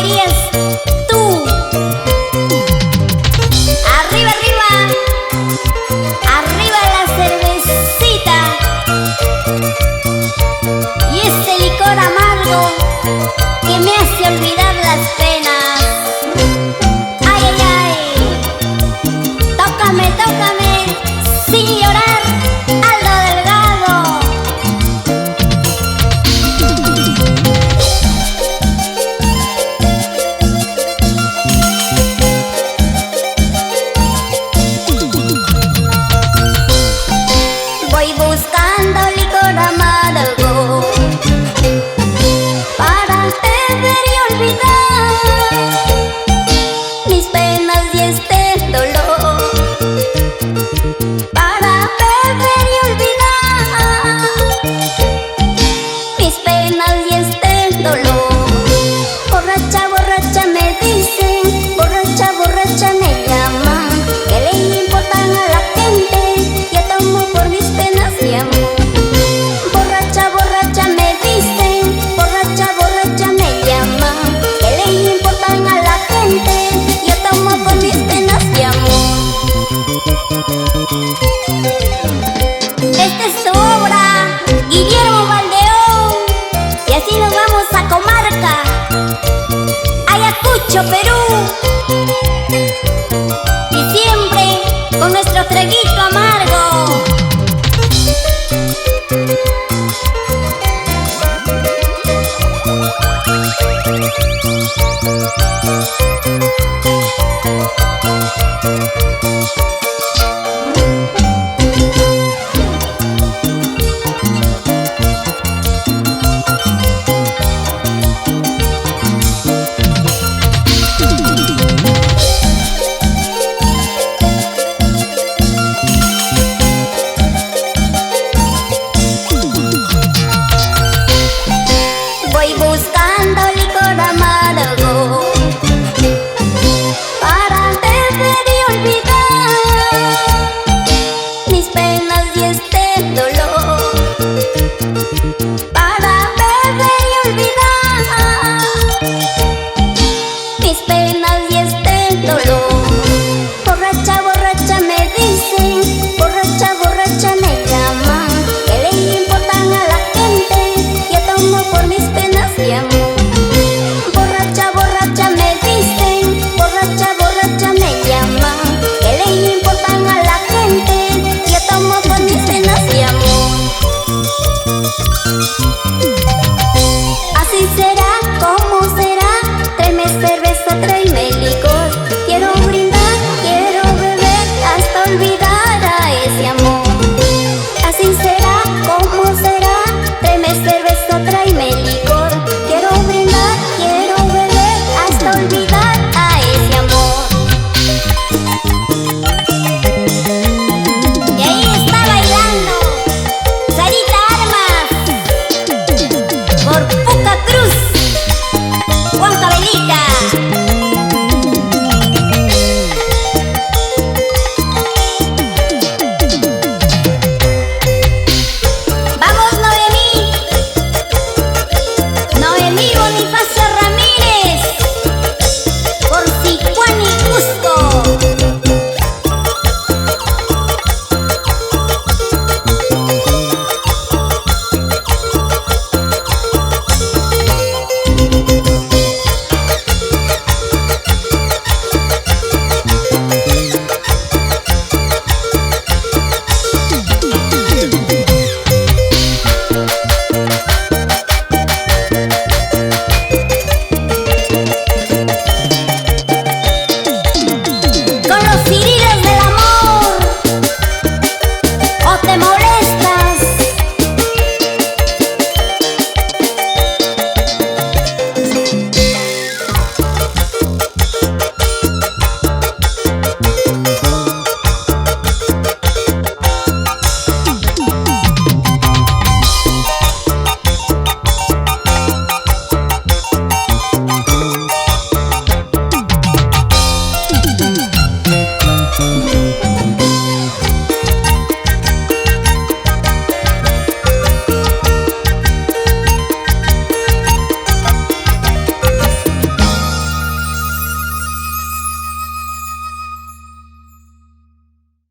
querías tú. Arriba, arriba, arriba la cervecita y este licor amargo que me hace olvidar las penas. Ay, ay, ay, tócame, tócame, sin llorar, Aldo Delgado. Voy buscando licor amargo para beber y olvidar mis penas y este dolor. Para beber y olvidar mis penas y este dolor. Borracha, borracha me dicen, borracha, borracha me llaman. ¿Qué le importan a la gente? Yo tomo por mis penas y amor. Borracha, borracha me dicen, borracha, borracha me llaman. ¿Qué le importan a la gente? Yo tomo por mis penas y amor. Esta es tu obra, Guillermo Valdeón. Y así nos vamos a Comarca, Ayacucho, Perú. Y siempre con nuestro traguito amargo. Voy buscando licor amargo para beber y olvidar mis penas y este dolor. Para beber y olvidar mis penas y este dolor. Borracha, borracha me dicen, borracha, borracha me llaman. ¿Qué le importan a la gente? Yo tomo por mis penas y amor. Borracha, borracha me dicen, borracha, borracha me llaman. ¿Qué le importan a la gente? Yo tomo por mis penas y amor. Así será, ¿cómo será? Tráeme cerveza, tráeme licor. Quiero brindar, quiero beber hasta olvidar a ese amor. Así será, ¿cómo será? Tráeme cerveza, tráeme licor. Quiero brindar, quiero beber hasta olvidar a ese amor. Y ahí está bailando Sarita Armas por Puca Cruz, Juan Cabelita. Vamos, Noemí, Noemí Bonifacio.